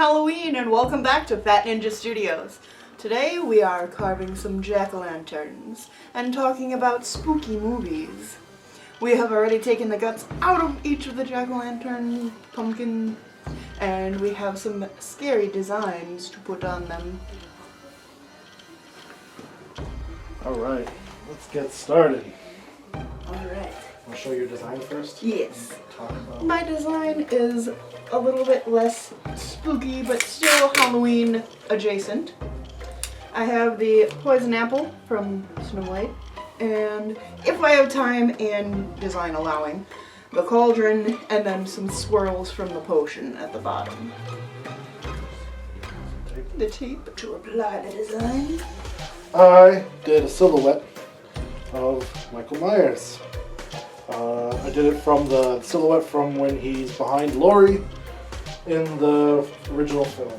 Halloween and welcome back to Fat Ninja Studios. Today we are carving some jack-o'-lanterns and talking about spooky movies. We have already taken the guts out of each of the jack-o'-lantern pumpkin and we have some scary designs to put on them. Alright, let's get started. Alright. Want to show your design first? Yes. Talk about. My design is a little bit less spooky, but still Halloween adjacent. I have the poison apple from Snow White, and if I have time and design allowing, the cauldron, and then some swirls from the potion at the bottom. The tape to apply the design. I did a silhouette of Michael Myers. I did it from the silhouette from when he's behind Laurie in the original film.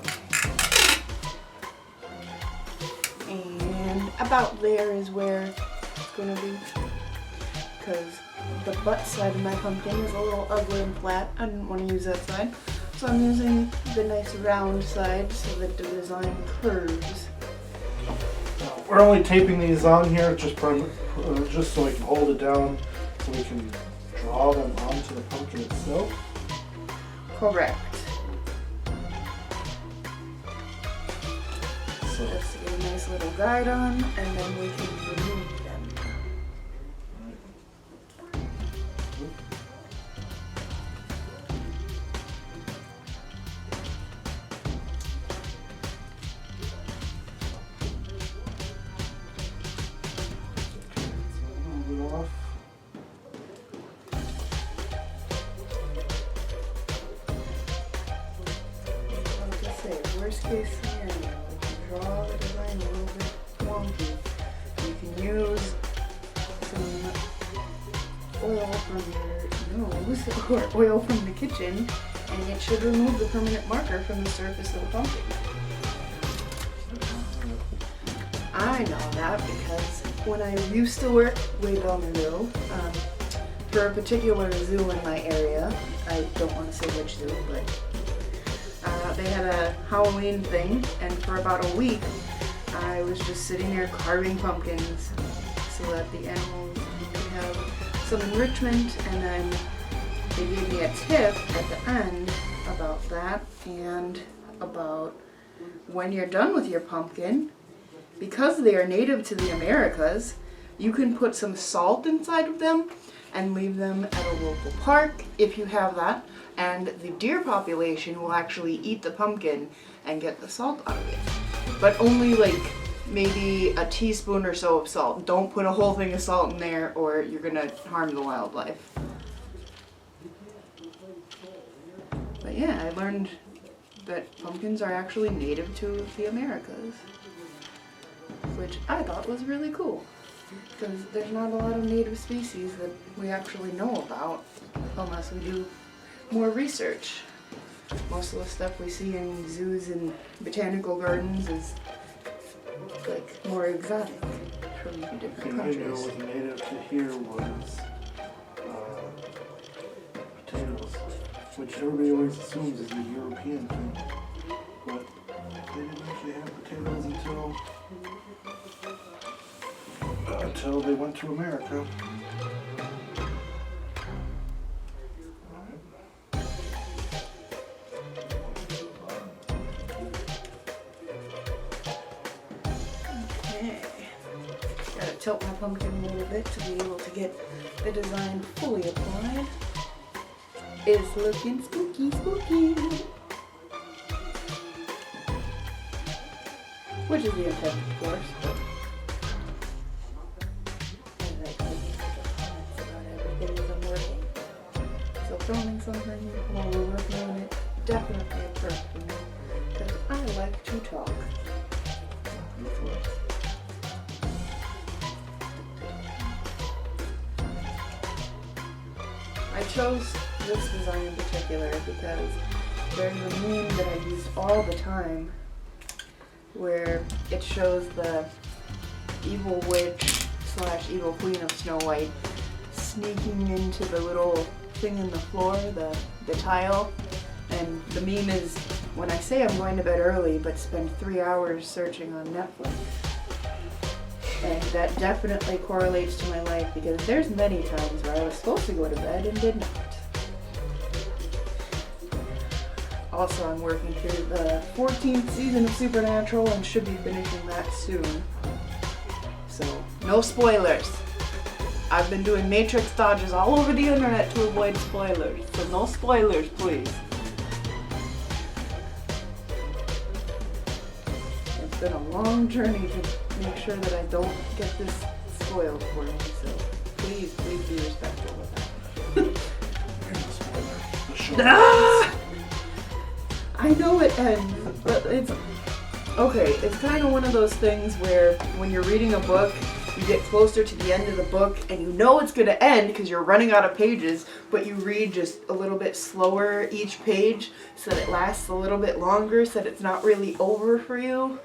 And about there is where it's going to be. Because the butt side of my pumpkin is a little ugly and flat. I didn't want to use that side. So I'm using the nice round side so that the design curves. We're only taping these on here just so we can hold it down so we can draw them onto the pumpkin itself. Correct. So Just to get a nice little guide on, and then we can remove them. move it off. Like I say, worst case scenario, if you draw the design a little bit wonky, you can use some oil from your nose or oil from the kitchen, and it should remove the permanent marker from the surface of the pumpkin. I know that because when I used to work way down ago, for a particular zoo in my area, I don't want to say which zoo, but they had a Halloween thing, and for about a week, I was just sitting there carving pumpkins so that the animals could have some enrichment, and then they gave me a tip at the end about that, and about when you're done with your pumpkin, because they are native to the Americas, you can put some salt inside of them and leave them at a local park if you have that, and the deer population will actually eat the pumpkin and get the salt out of it. But only like maybe a teaspoon or so of salt. Don't put a whole thing of salt in there or you're gonna harm the wildlife. But yeah, I learned that pumpkins are actually native to the Americas, which I thought was really cool, because there's not a lot of native species that we actually know about unless we do more research. Most of the stuff we see in zoos and botanical gardens is like more exotic from different The thing I know countries. was native to here was potatoes, which everybody always assumes is a European thing, but they didn't actually have potatoes until they went to America. Okay. Gotta tilt my pumpkin a little bit to be able to get the design fully applied. It's looking spooky, spooky. Which is the intent, of course, but I like making comments about everything as I'm working. So filming something while we're working on it, definitely a perk for me, because I like to talk. I chose this design in particular because there's a meme that I used all the time where it shows the evil witch / evil queen of Snow White sneaking into the little thing in the floor, the tile, and the meme is when I say I'm going to bed early, but spend 3 hours searching on Netflix. And that definitely correlates to my life because there's many times where I was supposed to go to bed and did not. Also, I'm working through the 14th season of Supernatural and should be finishing that soon. So, no spoilers. I've been doing matrix dodges all over the internet to avoid spoilers. So no spoilers, please. It's been a long journey to make sure that I don't get this spoiled for me. So please be respectful with that. Ah! I know it ends, but it's... Okay, it's kind of one of those things where when you're reading a book, you get closer to the end of the book and you know it's going to end because you're running out of pages, but you read just a little bit slower each page so that it lasts a little bit longer so that it's not really over for you.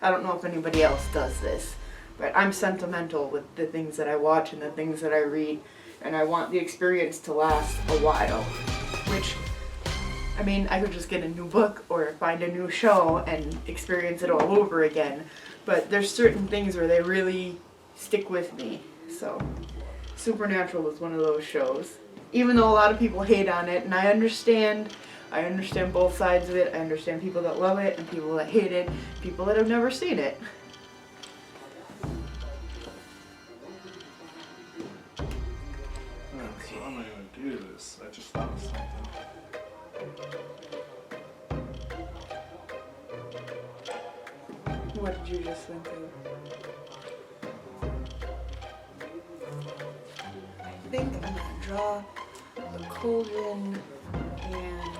I don't know if anybody else does this, but I'm sentimental with the things that I watch and the things that I read, and I want the experience to last a while, which... I mean, I could just get a new book or find a new show and experience it all over again. But there's certain things where they really stick with me. So, Supernatural is one of those shows. Even though a lot of people hate on it, and I understand both sides of it. I understand people that love it and people that hate it, people that have never seen it. So I'm not gonna do this. I just thought of something. What did you just think of? I think I'm gonna draw the cauldron and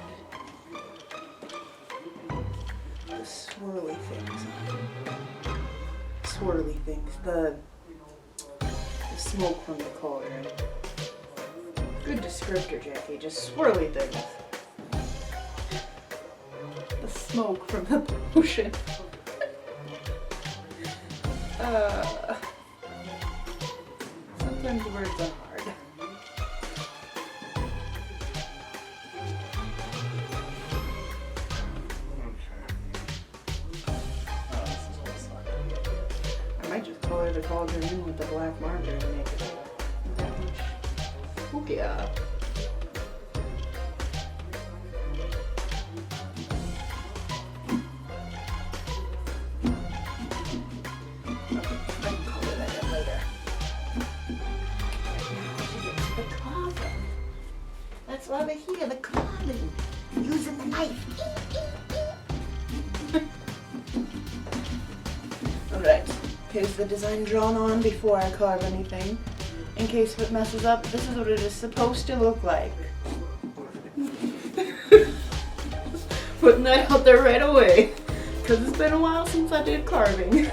the swirly things. Swirly things. The smoke from the cauldron. Good descriptor, Jackie. Just swirly things. The smoke from the potion. Sometimes words are hard. I might just color the cauldron in with the black marker and make it that much spookier. That's why we're here, the carving. Using the knife. Alright, here's the design drawn on before I carve anything. In case if it messes up, this is what it is supposed to look like. Putting that out there right away. Because it's been a while since I did carving.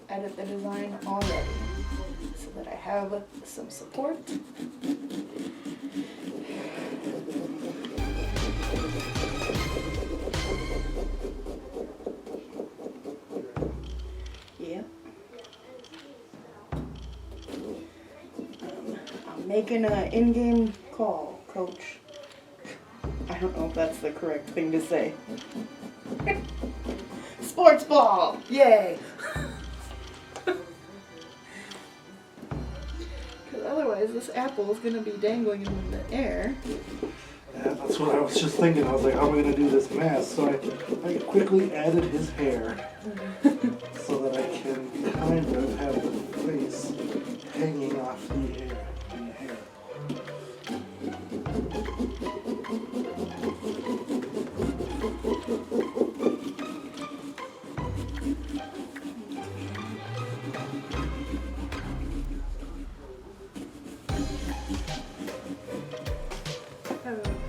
Edit the design already so that I have some support. Yeah. I'm making an in-game call, coach. I don't know if that's the correct thing to say. Sports ball! Yay! Otherwise, this apple is going to be dangling in the air. Yeah, that's what I was just thinking. I was like, how am I going to do this mask? So I quickly added his hair so that I can kind of have the face hanging off the hair.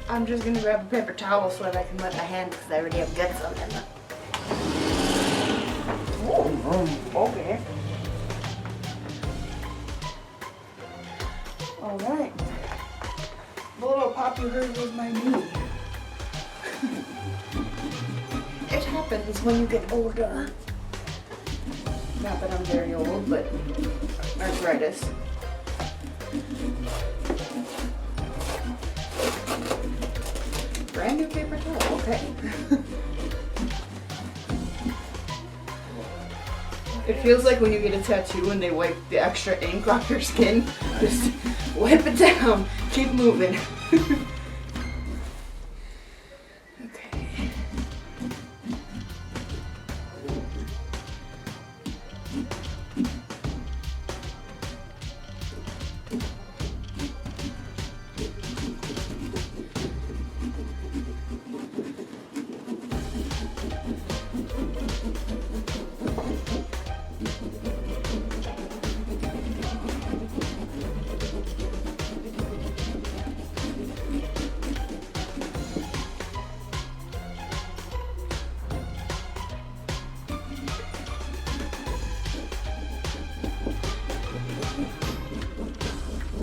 I'm just gonna grab a paper towel so that I can wet my hand because I already have guts on them. Okay. Alright. The little pop you heard was my knee. It happens when you get older. Not that I'm very old, but arthritis. Brand new paper towel, okay. It feels like when you get a tattoo and they wipe the extra ink off your skin. Just wipe it down. Keep moving. Okay.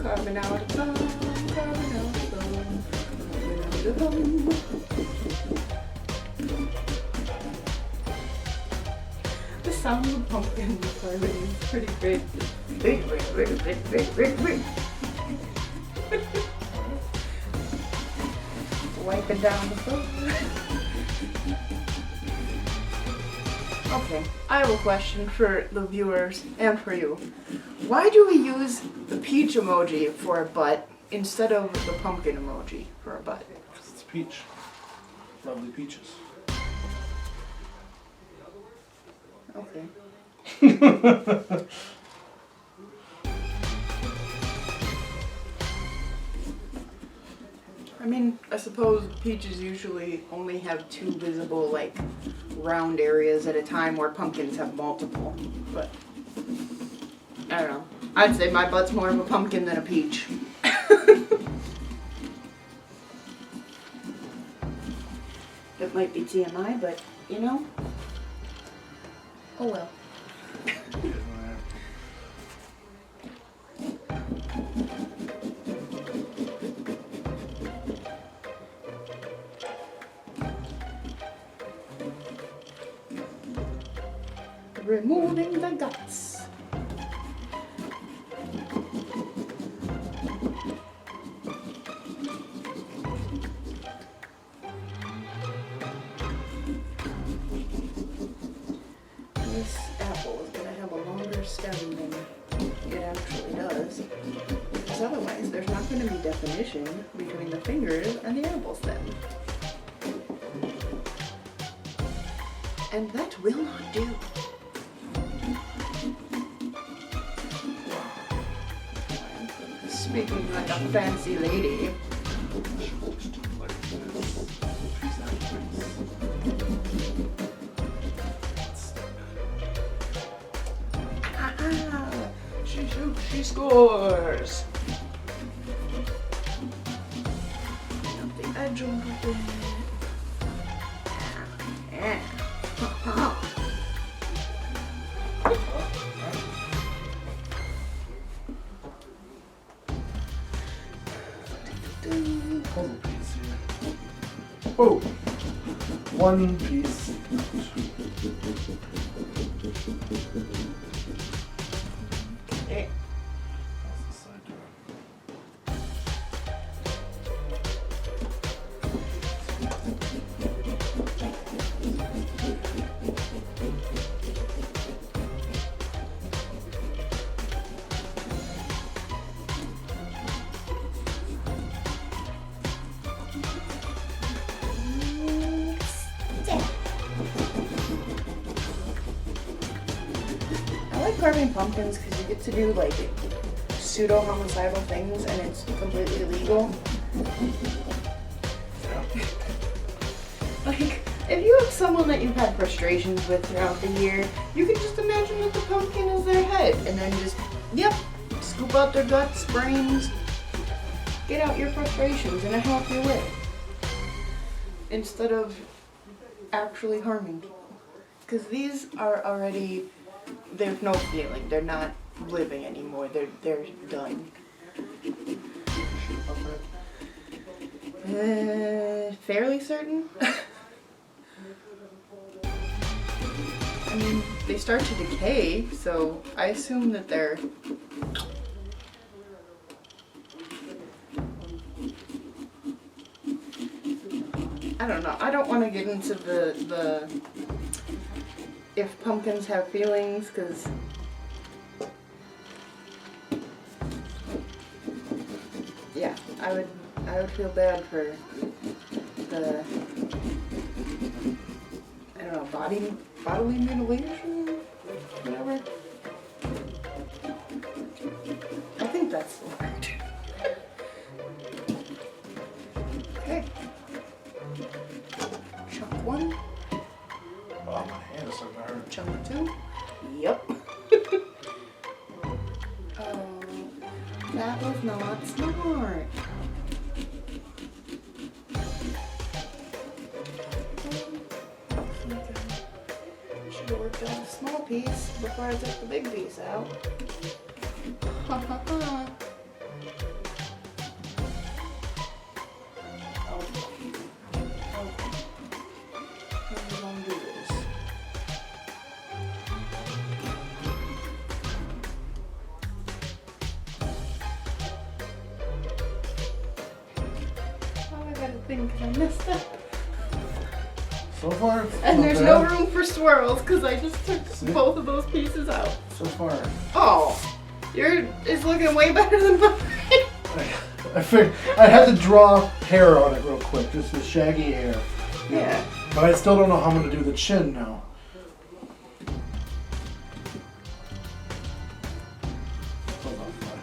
Carving out a thumb, carving out a thumb, carving out a thumb. The sound of the pumpkin carving is pretty great. Wiping down the thumb. Okay, I have a question for the viewers and for you. Why do we use the peach emoji for a butt instead of the pumpkin emoji for a butt? Because it's peach. Lovely peaches. Okay. I mean, I suppose peaches usually only have two visible, like, round areas at a time, where pumpkins have multiple, but I don't know. I'd say my butt's more of a pumpkin than a peach. It might be TMI, but, you know, oh well. Removing the guts. This apple is going to have a longer stem than it actually does, because otherwise there's not going to be definition between the fingers and the apple stem. And that will not do. Speaking like a fancy lady. Ah, she shoots, she scores. Up the edge a little bit. Yeah. Puzzle piece here. Oh, one piece. Okay. How's this side doing? I like carving pumpkins because you get to do like pseudo-homicidal things and it's completely legal. Yeah. Like, if you have someone that you've had frustrations with throughout the year, you can just imagine that the pumpkin is their head and then just, yep, scoop out their guts, brains, get out your frustrations in a healthy way. Instead of actually harming people. Because these are already, there's no feeling. They're not living anymore. They're done. Fairly certain. I mean, they start to decay, so I assume that they're... I don't know. I don't want to get into the if pumpkins have feelings, because yeah, I would feel bad for the, I don't know, bodily mutilation, whatever. I think that's the word. Okay. Chunk 1. Oh, my hand is so hard. Chunk 2. Yep. Oh, that was not smart. Should have worked on the small piece before I took the big piece out. Ha ha ha. Because I messed up. So far, And not there's bad. no room for swirls because I just took See? both of those pieces out. So far. Oh, yours is looking way better than mine. I figured I had to draw hair on it real quick, just the shaggy hair. you know. Yeah. But I still don't know how I'm going to do the chin now. Hold on, fly.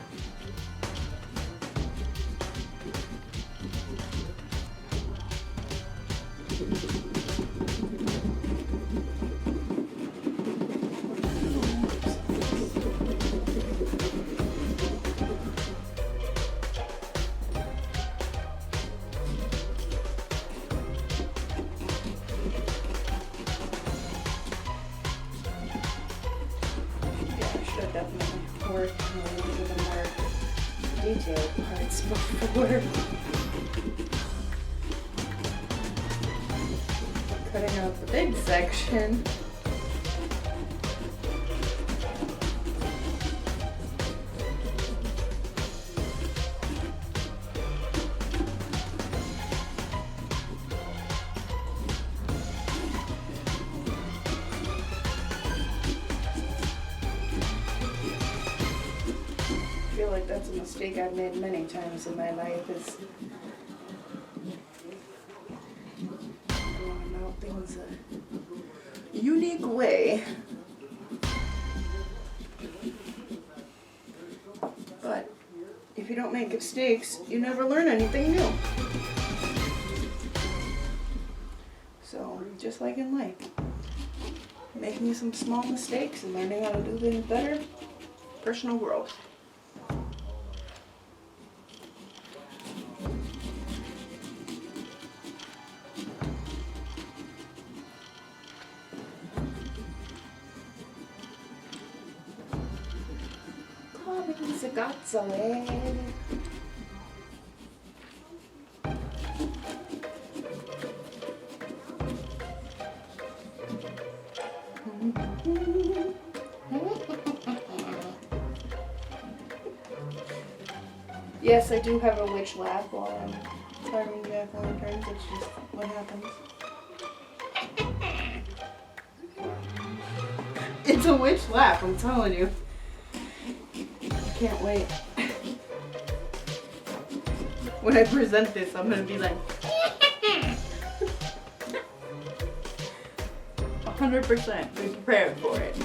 Definitely worked on a little bit more detailed parts before cutting out the big section. I feel like that's a mistake I've made many times in my life is going about things a unique way. But if you don't make mistakes, you never learn anything new. So, just like in life, making some small mistakes and learning how to do things better, personal growth. Ragazzolet. Yes, I do have a witch laugh while I'm carving jack-o'-lanterns. It's just what happens. It's a witch laugh, I'm telling you. Can't wait. When I present this, I'm gonna be like 100%. Be prepared for it.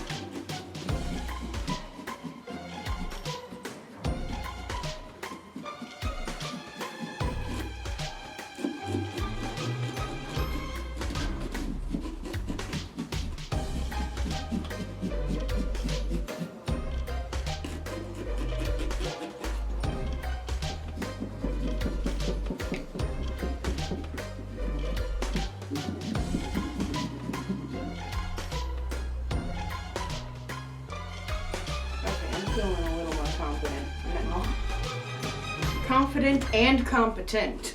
confident now. Confident and competent.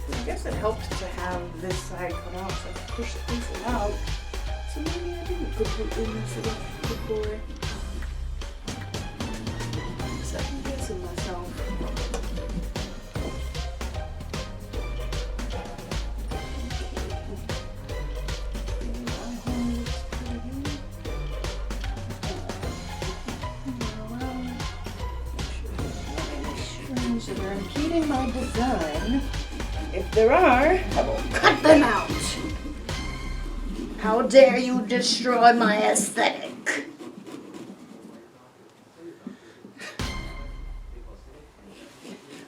I guess it helps to have this side cut out so I can push the pieces out. So maybe I didn't completely mess it up before. Second guessing myself. That are impeding my design. If there are, I will cut them out. How dare you destroy my aesthetic?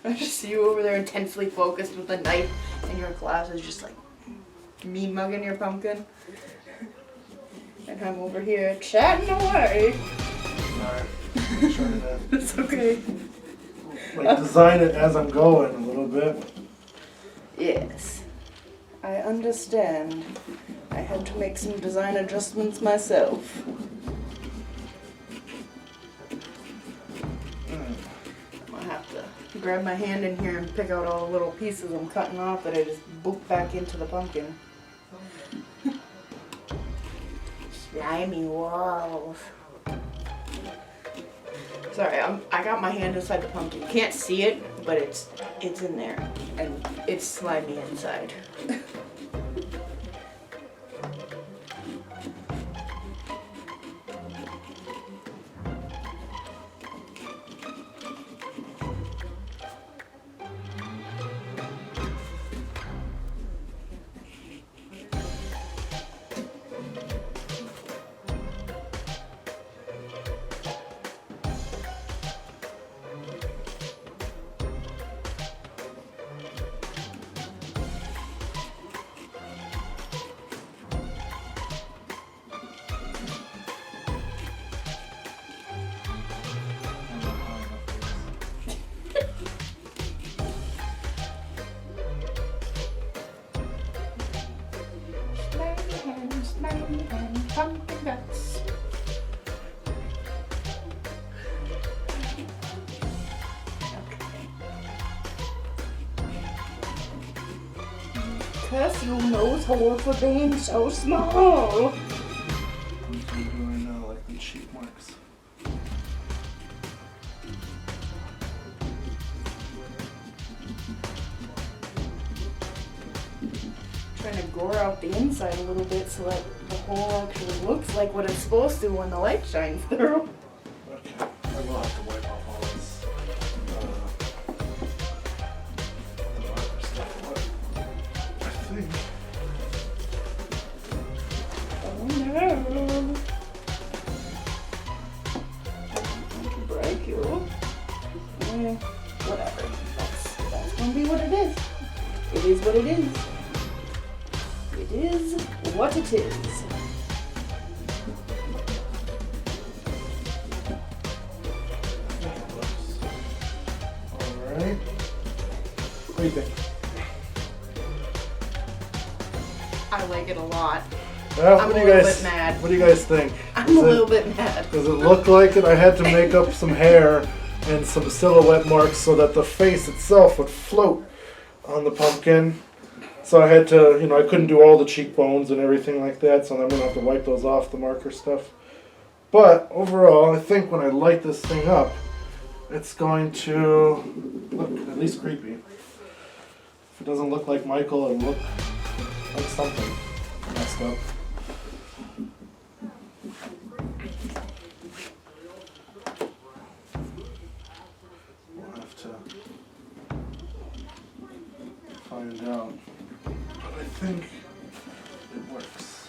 I just see you over there intensely focused with a knife, and your class is just like me mugging your pumpkin. And I'm over here chatting away. Sorry. I'm trying to It's okay. design it as I'm going a little bit. Yes, I understand. I had to make some design adjustments myself. I'm gonna have to grab my hand in here and pick out all the little pieces I'm cutting off that I just booped back into the pumpkin. Slimy walls. Sorry, I got my hand inside the pumpkin. You can't see it, but it's in there, and it's slimy inside. Slimy and pumpkin guts. Curse your nose hole for being so small. I'm doing right now, like the cheek marks. Trying to gore out the inside a little bit so that the hole actually looks like what it's supposed to when the light shines through. Okay, I will have to wipe off all this the marker stuff, but I think Oh no! I can break you. Whatever. That's gonna be what it is. It is what it is. It is what it is. alright. What do you think? I like it a lot. Well, I'm what a do you little guys bit mad. What do you guys think? I'm a little bit mad. Does it look like it? I had to make up some hair and some silhouette marks so that the face itself would float on the pumpkin. So I had to, I couldn't do all the cheekbones and everything like that, so I'm going to have to wipe those off, the marker stuff. But overall, I think when I light this thing up, it's going to look at least creepy. If it doesn't look like Michael, it'll look like something messed up. We'll have to find out. But I think it works.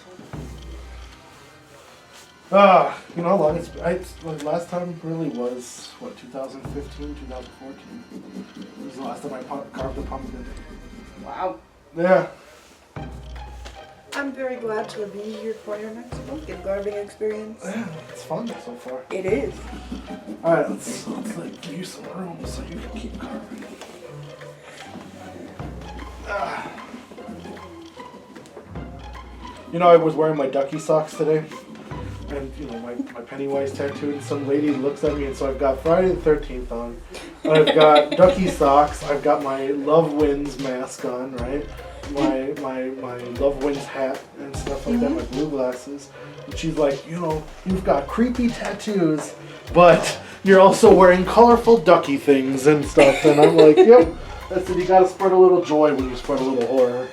You know how long like last time really was, what, 2015, 2014? It was the last time I carved a pumpkin. Wow. Yeah. I'm very glad to have been here for your next pumpkin carving experience. Yeah, it's fun so far. It is. Alright, let's like, give you some room so you can keep carving. You know, I was wearing my ducky socks today. And, you know, my Pennywise tattoo, and some lady looks at me, and so I've got Friday the 13th on. I've got ducky socks. I've got my Love Wins mask on, right? My Love Wins hat and stuff like that, my blue glasses. And she's like, you know, you've got creepy tattoos, but you're also wearing colorful ducky things and stuff. And I'm like, yep. I said, you gotta spread a little joy when you spread a little horror.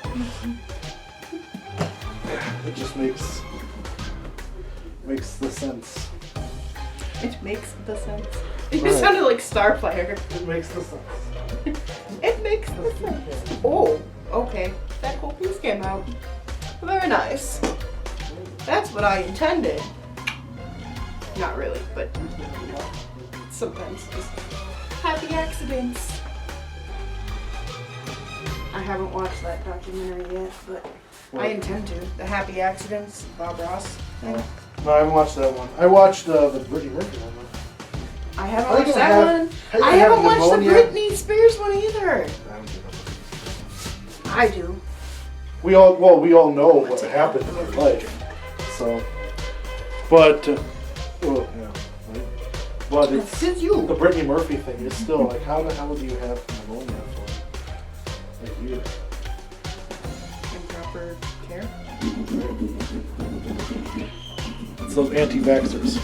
It just makes the sense. It makes the sense. You sounded like Starfire. It makes the sense. It makes the sense. Oh, okay. That whole piece came out. Very nice. That's what I intended. Not really, but you know, sometimes just happy accidents. I haven't watched that documentary yet, but I intend to. The Happy Accidents, Bob Ross thing. No, I haven't watched that one. I watched the Brittany Murphy one. I haven't watched that one. I haven't watched the Britney Spears one either. I do. We all know what happened in her life. So, but, well, yeah, right? But it's you. The Brittany Murphy thing is still like, how the hell do you have pneumonia for a year? Improper care. It's those anti-vaxxers.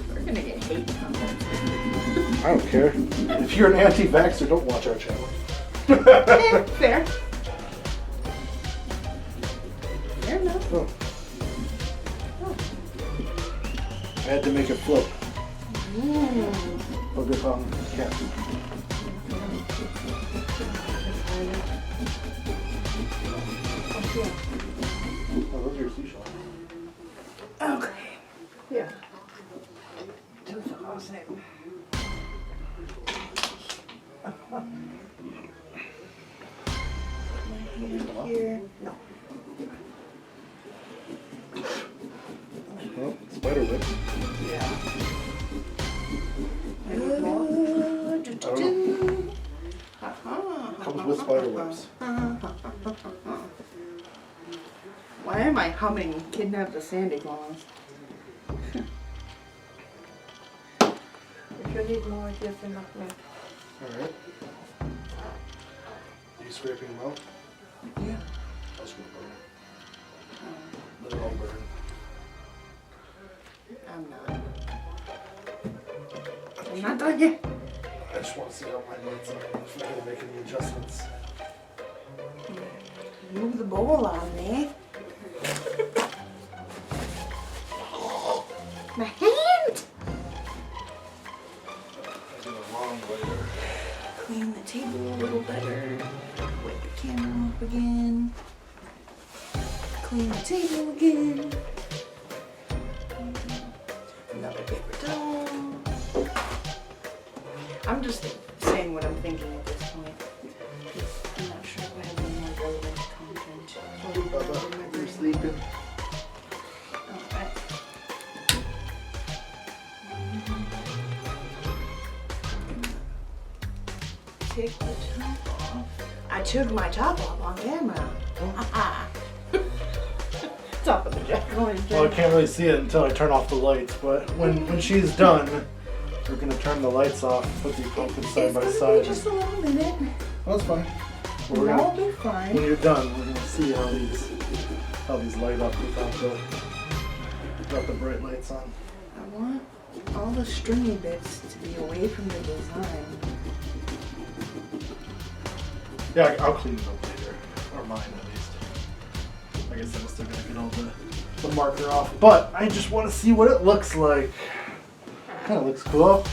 We're gonna get hate comments. I don't care. If you're an anti-vaxxer, don't watch our channel. Fair. Fair enough. Oh. I had to make it float. Oh, good problem. Cat. Oh, those are your seashells. Okay. Yeah. Do the last name. Here. No. Oh, spider web. Yeah. Comes with spider webs. Why am I humming Kidnap the Sandy Claus? If you need more, just enough left. Alright. Are you scraping them out? Yeah. I'll scrape them. Let it all burn. I'm not done yet. I just want to see how my lights are, if we're going to make any adjustments. Move the bowl on me. My hand! I did a wrong later. Clean the table a little better. Wipe the camera off again. Clean the table again. Another paper towel. I'm just saying what I'm thinking at this point. I'm not sure if I have any more relevant content. Bubba, you're sleeping. Alright. Take the top off. I took my top off on camera. Top of the jack-o'-lantern. Well, I can't really see it until I turn off the lights, but when she's done, we're going to turn the lights off, put these pumpkins side by It's side. gonna be just a little minute. That's fine. We're We'll all gonna, be fine. when you're done, we're going to see how these light up without the bright lights on. I want all the stringy bits to be away from the design. Yeah, I'll clean it up later. Or mine, at least. I guess I'm still gonna get all the marker off. But I just want to see what it looks like. Kind of looks cool.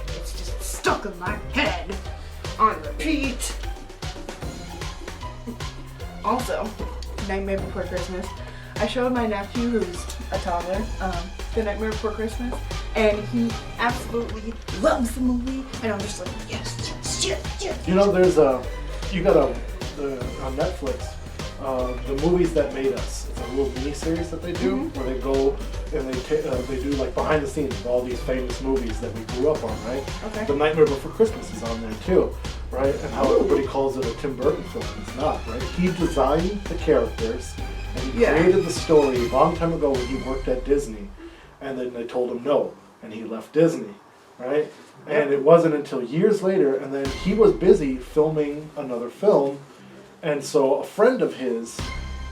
It's just stuck in my head on repeat. Also, Nightmare Before Christmas. I showed my nephew, who's a toddler, The Nightmare Before Christmas, and he absolutely loves the movie. And I'm just like, yes, yes, yes, yes. You know, there's on Netflix, the movies that made us. It's a little mini series that they do where they go and they do like behind the scenes of all these famous movies that we grew up on, right? Okay. The Nightmare Before Christmas is on there too, right? And how everybody calls it a Tim Burton film. It's not, right? He designed the characters and he created the story a long time ago when he worked at Disney, and then they told him no, and he left Disney, right? And it wasn't until years later, and then he was busy filming another film, and so a friend of his,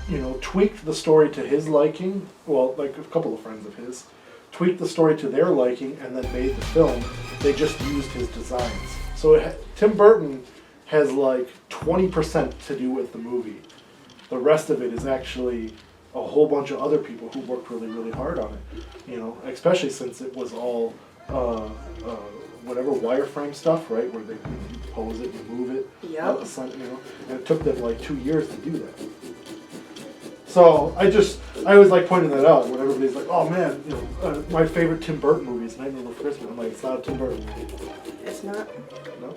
you know, tweaked the story to his liking. Well, like a couple of friends of his, tweaked the story to their liking, and then made the film. They just used his designs. So Tim Burton has like 20% to do with the movie. The rest of it is actually a whole bunch of other people who worked really, really hard on it. You know, especially since it was all whatever wireframe stuff, right? Where they pose it and move it. Yep. The sun, you know, and it took them like 2 years to do that. So I always like pointing that out when everybody's like, "Oh man, you know, my favorite Tim Burton movie is Nightmare Before Christmas." I'm like, it's not a Tim Burton movie. It's not. No.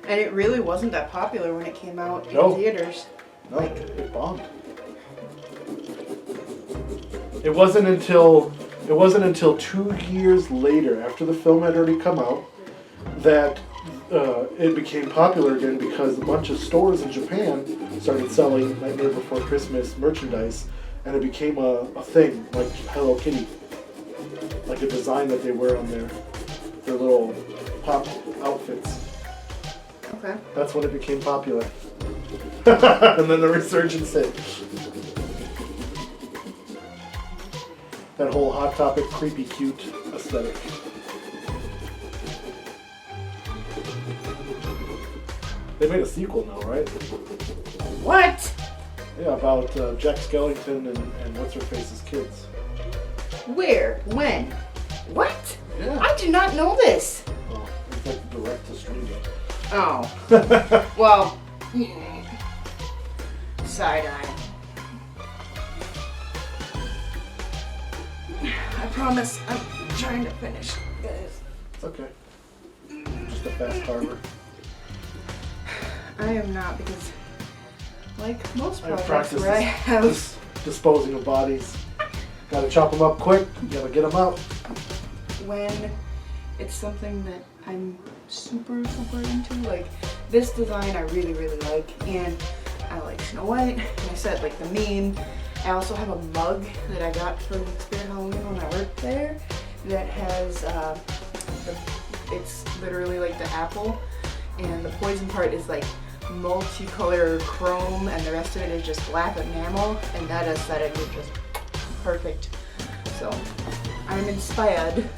And it really wasn't that popular when it came out in theaters. No, it bombed. It wasn't until 2 years later, after the film had already come out, that it became popular again because a bunch of stores in Japan started selling Nightmare Before Christmas merchandise, and it became a thing, like Hello Kitty, like a design that they wear on their little pop outfits. Okay. That's when it became popular. And then the resurgence hit. That whole Hot Topic creepy cute aesthetic. They made a sequel now, right? What? Yeah, about Jack Skellington and what's-her-face's kids. Where? When? What? Yeah. I did not know this. Well, it's like direct to streaming. Oh. Well. Side-eye. I promise I'm trying to finish this. It's okay. Just a fast harbor. I am not, because like most I projects practice where I have disposing of bodies. Gotta chop them up quick. Gotta get them out. when it's something that I'm super into, like this design I really like, and I like Snow White, and I said like the meme. I also have a mug that I got from Spirit Halloween when I worked there that has it's literally like the apple, and the poison part is like multicolor chrome, and the rest of it is just black enamel, and that aesthetic is just perfect. So I'm inspired, and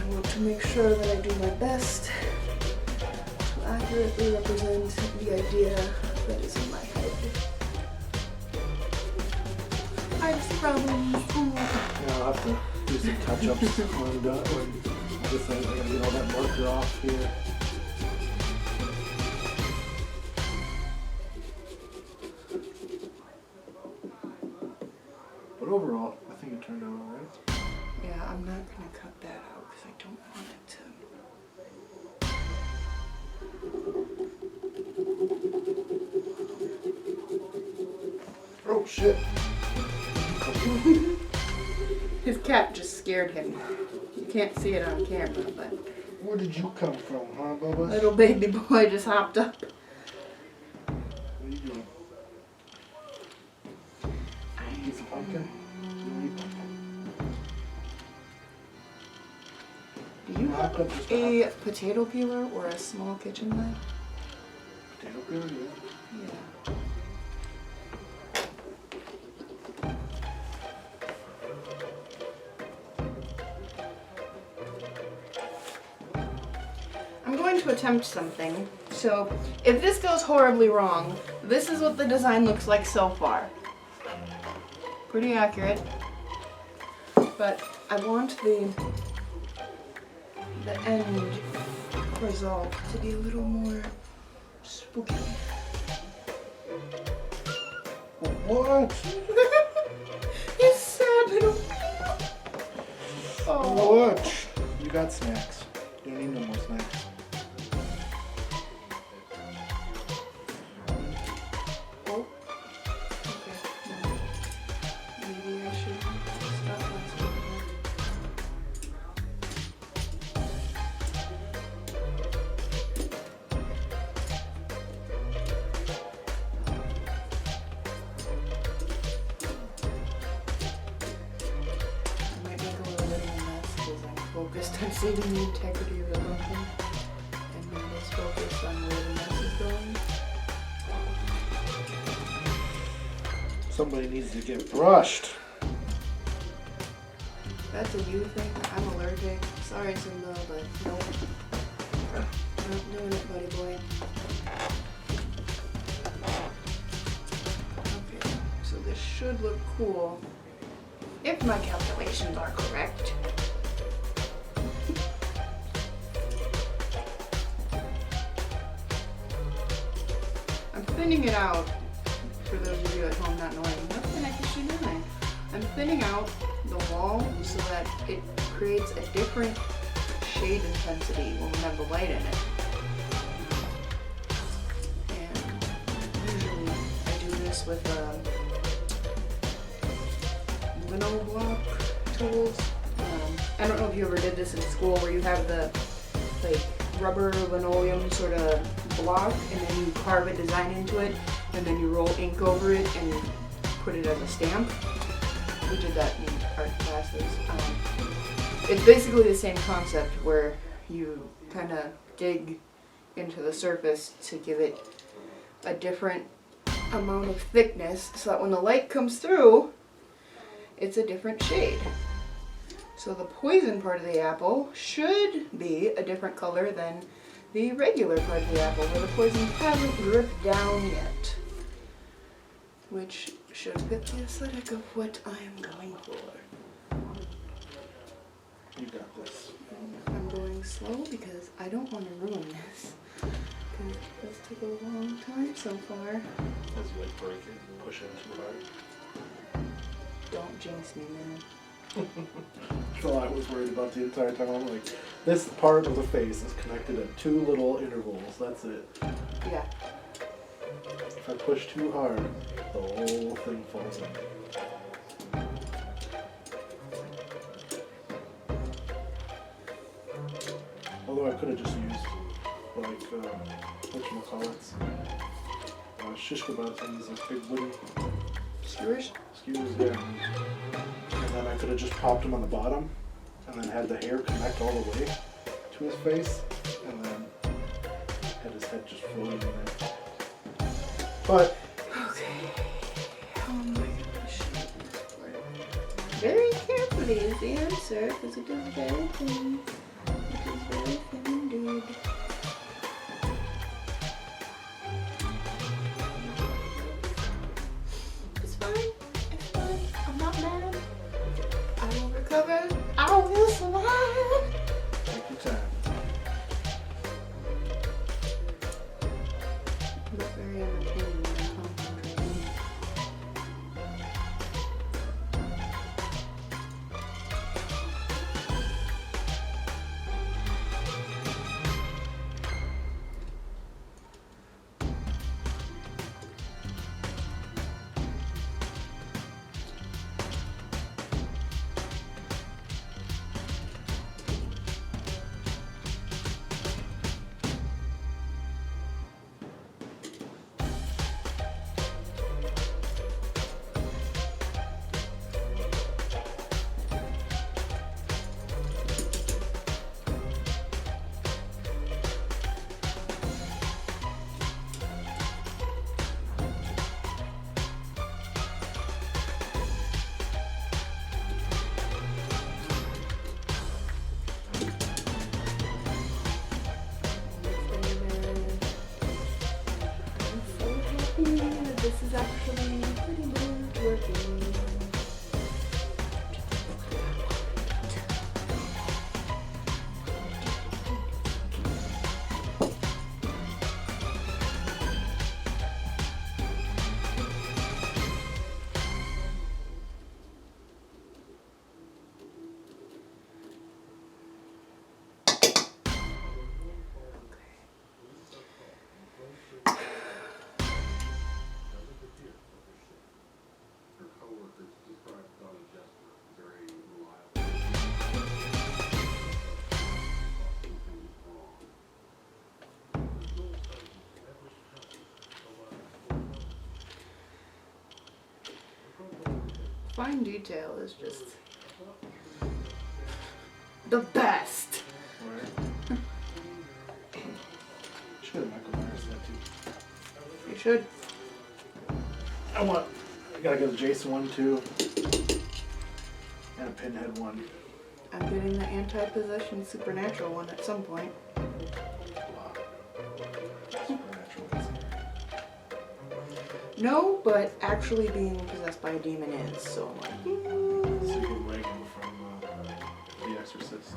I want to make sure that I do my best to accurately represent the idea that is in my head. Artist problems. Yeah, I'll have to do some touch-ups when I'm done. I guess I gotta get all that marker off here. But overall, I think it turned out alright. Yeah, I'm not gonna cut that out because I don't want it to. Oh shit. His cat just scared him. You can't see it on camera, but Where did you come from, huh, Bubba? little baby boy just hopped up. What are you doing? Piece of pumpkin? Do you have a potato peeler or a small kitchen knife? Potato peeler, yeah. Yeah. I'm going to attempt something. So, if this goes horribly wrong, this is what the design looks like so far. Pretty accurate. But I want the end resolve to be a little more spooky. What? He's sad little. Oh. What? You got snacks. You don't need no more snacks. Oh. Okay. Maybe I should stop messing with her. I might make a little bit of a mess because I'm focused on saving the integrity of the pumpkin and not as focused on where the mess is going. Somebody needs to get brushed. That's a you thing. I'm allergic. Sorry, Simba, but nope. Not doing it, buddy boy. Okay, so this should look cool. If my calculations are correct. I'm thinning it out. For those of you at home not knowing, what the heck is she doing? I'm thinning out the wall so that it creates a different shade intensity when we have the light in it. And usually I do this with lino block tools. I don't know if you ever did this in school where you have the like rubber linoleum sort of block and then you carve a design into it and then you roll ink over it and put it as a stamp. We did that in art classes. It's basically the same concept where you kind of dig into the surface to give it a different amount of thickness so that when the light comes through, it's a different shade. So the poison part of the apple should be a different color than the regular part of the apple where the poison hasn't dripped down yet. Which should fit the aesthetic of what I am going for. You got this. I'm going slow because I don't want to ruin this. Because this took a long time so far. As you like break it and push it too hard. Don't jinx me, man. That's all I was worried about the entire time. I'm like, this part of the face is connected at two little intervals. That's it. Yeah. If I push too hard, the whole thing falls in. Although I could have just used, like, whatchamacallits, shish kebabs, these big wooden Skewers? skewers, yeah. And then I could have just popped him on the bottom, and then had the hair connect all the way to his face, and then had his head just floating in there. But Okay. Oh my gosh. Very carefully is the answer because it is very thin. It is very thin indeed. It's fine. It's fine. I'm not mad. I will recover. I will survive. take your time. It's very entertaining when I'm concentrating. This is actually pretty much working. fine detail is just the best. Right. Should have Michael Myers tattoo. You should. I gotta get a Jason one too. And a Pinhead one. I'm getting the anti-possession supernatural one at some point. Wow. Supernatural. No, but actually being possessed by a demon is, so I'm like, So you get Reagan from The Exorcist.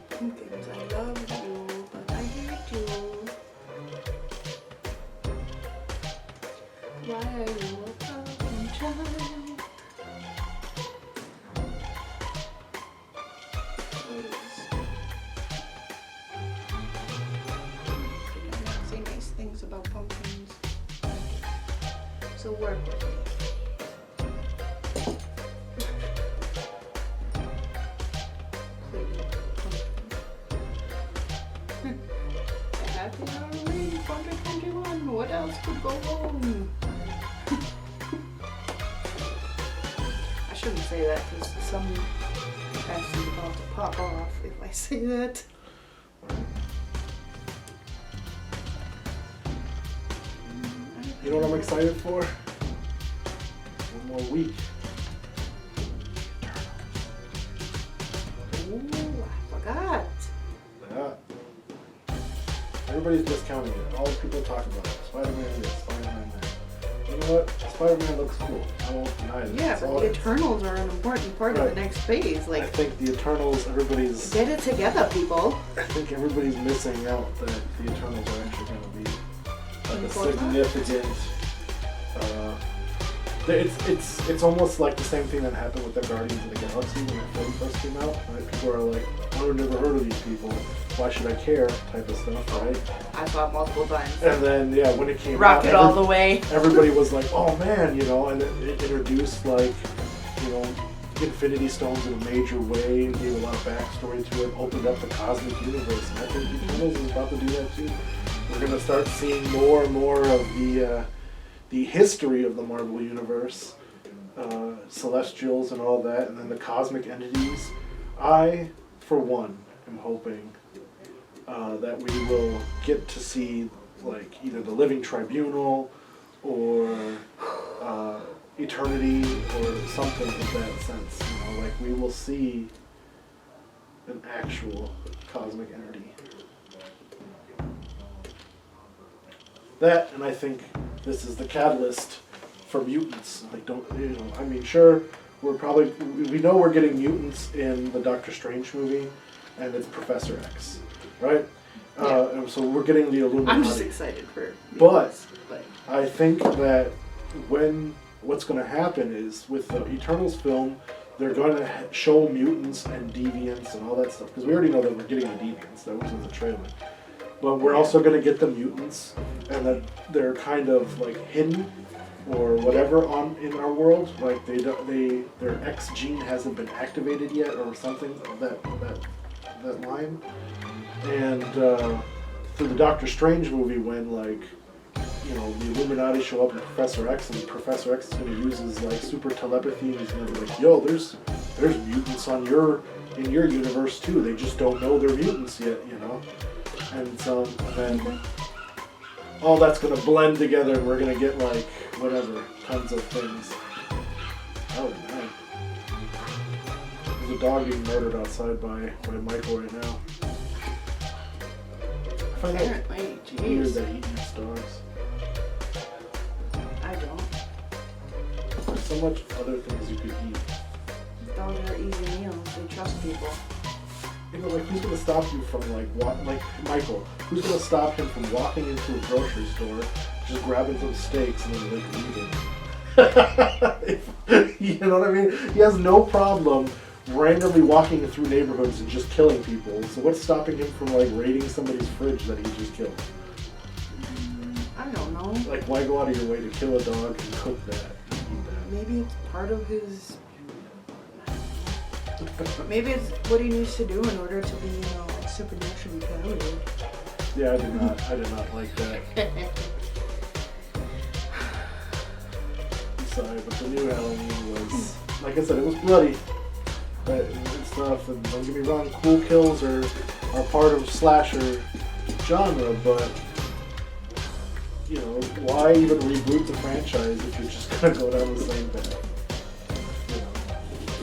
Pumpkins, I love you, but I hate you. Why are you a pumpkin child? Did I not say nice things about pumpkins? So work with me. Happy Halloween 2021. What else could go wrong? I shouldn't say that because some ass is about to pop off if I say that. You know what I'm excited for? One more week. Ooh, I forgot. Yeah. Everybody's discounting it. All the people talk about it. Spider-Man this, Spider-Man that. You know what? Spider-Man looks cool. I won't deny it. Yeah, That's but all the it is. Eternals are an important part of Right. the next phase. I Like, think the Eternals, everybody's... get it together, people. I think everybody's missing out that the Eternals are actually going to be like a Important? significant... It's almost like the same thing that happened with the Guardians of the Galaxy when that film first came out. Right? People are like, I've never heard of these people. Why should I care? Type of stuff, right? I saw it multiple times. And then, yeah, when it came Rock out, it all the way. everybody was like, oh man, you know, and it introduced like, you know, Infinity Stones in a major way, gave a lot of backstory to it, opened up the cosmic universe, and I think Eternals is about to do that too. We're gonna start seeing more and more of the history of the Marvel Universe, Celestials and all that, and then the cosmic entities. I, for one, am hoping that we will get to see like either the Living Tribunal or Eternity or something of that sense. You know, like we will see an actual cosmic entity. That, and I think this is the catalyst for mutants. Like, I mean, sure, we know we're getting mutants in the Doctor Strange movie, and it's Professor X, right? And so we're getting the Illuminati. I'm just excited for But but I think that what's going to happen is with the Eternals film, they're going to show mutants and deviants and all that stuff. Because we already know that we're getting the deviants. That was in the trailer. But we're also going to get the mutants, and that they're kind of like hidden or whatever in our world. Like their X gene hasn't been activated yet, or something of that line. And through the Doctor Strange movie, when like you know the Illuminati show up in Professor X, and Professor X is going to use his like super telepathy, and he's going to be like, "Yo, there's mutants in your universe too. They just don't know they're mutants yet, you know." And so then all that's going to blend together, and we're going to get like whatever, tons of things. Oh man, there's a dog being murdered outside by Michael right now. I find that apparently, weird jeez. that he eats dogs. I don't. There's so much other things you could eat. Dogs are easy meals. They trust people. You know, like who's gonna stop you from like Michael? Who's gonna stop him from walking into a grocery store, just grabbing some steaks and then like leaving? You know what I mean? He has no problem randomly walking through neighborhoods and just killing people. So what's stopping him from like raiding somebody's fridge that he just killed? I don't know. Like why go out of your way to kill a dog and cook that? And eat that? Maybe it's part of his Maybe it's what he needs to do in order to be, supernaturally powered. Yeah, I did not like that. I'm sorry, but the new Halloween was, like I said, it was bloody. And stuff, and don't get me wrong, cool kills are part of slasher genre, but why even reboot the franchise if you're just gonna go down the same path?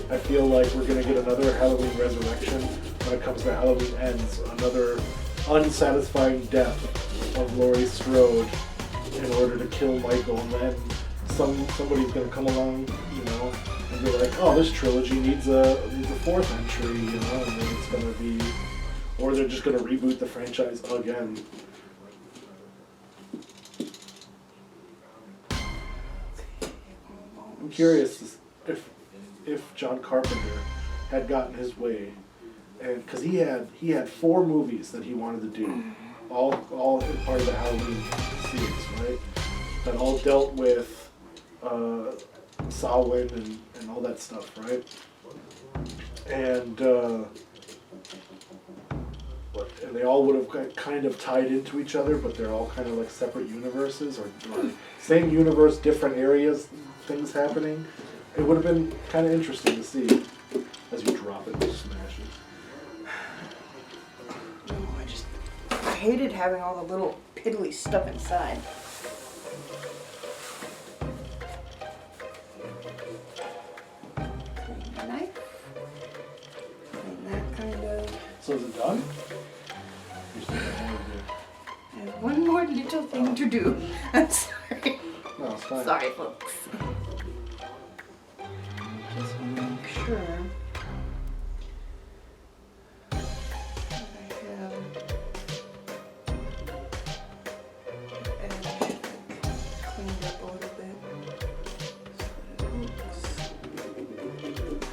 I feel like we're gonna get another Halloween Resurrection when it comes to Halloween Ends, another unsatisfying death of Laurie Strode in order to kill Michael, and then somebody's gonna come along, and be like, oh, this trilogy needs a fourth entry, and then it's gonna be, or they're just gonna reboot the franchise again. I'm curious if John Carpenter had gotten his way, and because he had 4 movies that he wanted to do, all part of the Halloween series, right? That all dealt with Samhain and all that stuff, right? And they all would have kind of tied into each other, but they're all kind of like separate universes, or same universe, different areas, things happening. It would have been kind of interesting to see as you drop it and smash it. I hated having all the little piddly stuff inside. So is it done? I have one more little thing to do. I'm sorry. No, it's fine. Sorry, folks. Just want to make sure that I have the edge cleaned up a little bit. So that it looks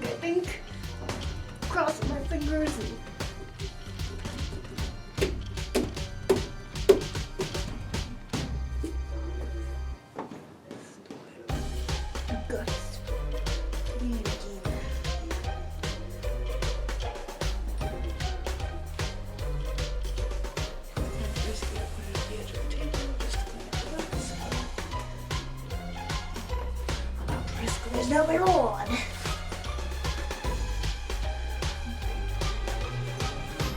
I think. Crossing my fingers and... There's no way on.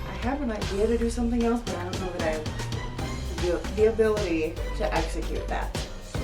I have an idea to do something else, but I don't know that I have the ability to execute that. So.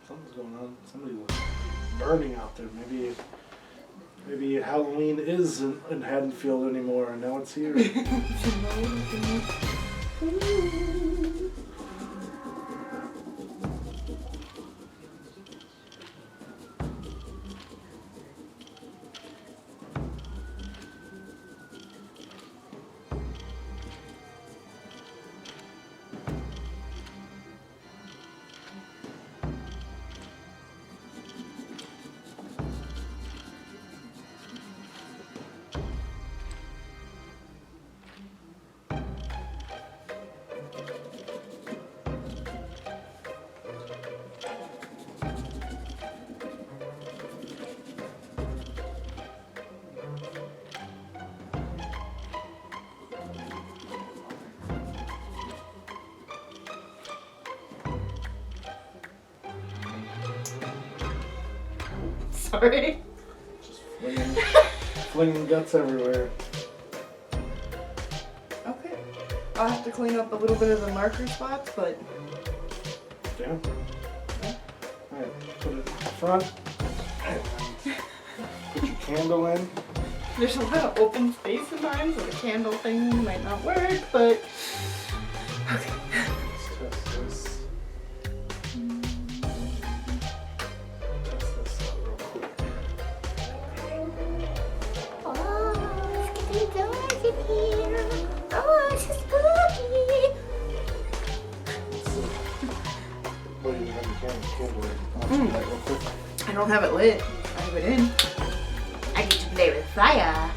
Something's going on. Somebody was burning out there. Maybe Halloween isn't in Haddonfield anymore, and now it's here. Sorry. Just flinging guts everywhere. Okay. I'll have to clean up a little bit of the marker spots, but... Yeah. Alright, put it in front. Put your candle in. There's a lot of open space in mine, so the candle thing might not work, but... Okay. Let's test this. Test this out real quick. Oh, it's getting dark in here. Oh, it's so spooky. Let's see. What do you have the candle in? I'll do that real quick. I don't have it lit. I have it in. I get to play with fire.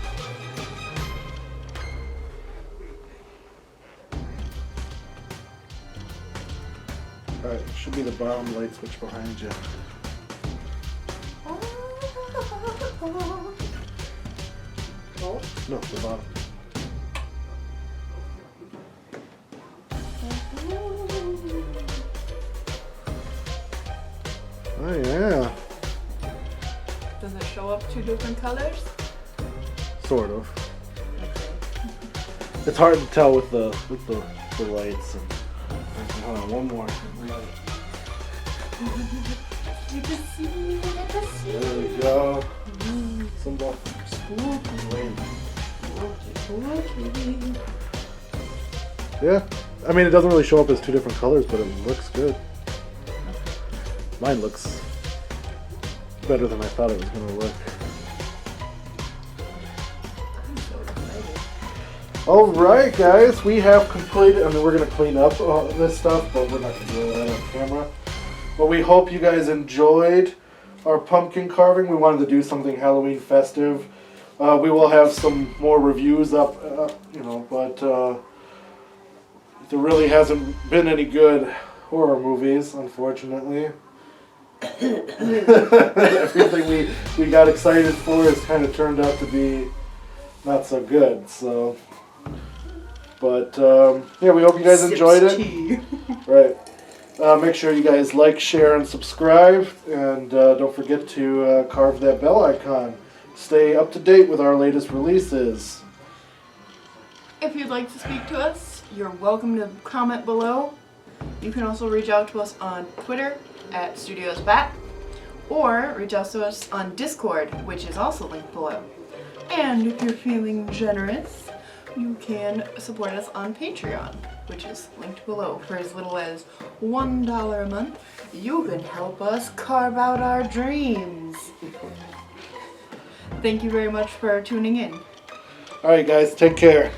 Alright, should be the bottom light switch behind you. Oh. No, the bottom. Oh yeah. Does it show up 2 different colors? Sort of. Okay. It's hard to tell with the lights. And, hold on, one more. You can see, let us see. There we go. Symbol. Spooky. Wait. Spooky. Yeah. I mean, it doesn't really show up as 2 different colors, but it looks good. Mine looks better than I thought it was going to look. I'm so excited. Alright, guys, we have completed. I mean, we're going to clean up this stuff, but we're not going to do that on camera. But we hope you guys enjoyed our pumpkin carving. We wanted to do something Halloween festive. We will have some more reviews up, but there really hasn't been any good horror movies, unfortunately. Everything we got excited for has kind of turned out to be not so good. So, but yeah, we hope you guys enjoyed it. Tea. Right. Make sure you guys like, share, and subscribe, and don't forget to carve that bell icon. Stay up to date with our latest releases. If you'd like to speak to us, you're welcome to comment below. You can also reach out to us on Twitter at StudiosBat, or reach out to us on Discord, which is also linked below. And if you're feeling generous, you can support us on Patreon, which is linked below. For as little as $1 a month, you can help us carve out our dreams. Thank you very much for tuning in. Alright, guys, take care.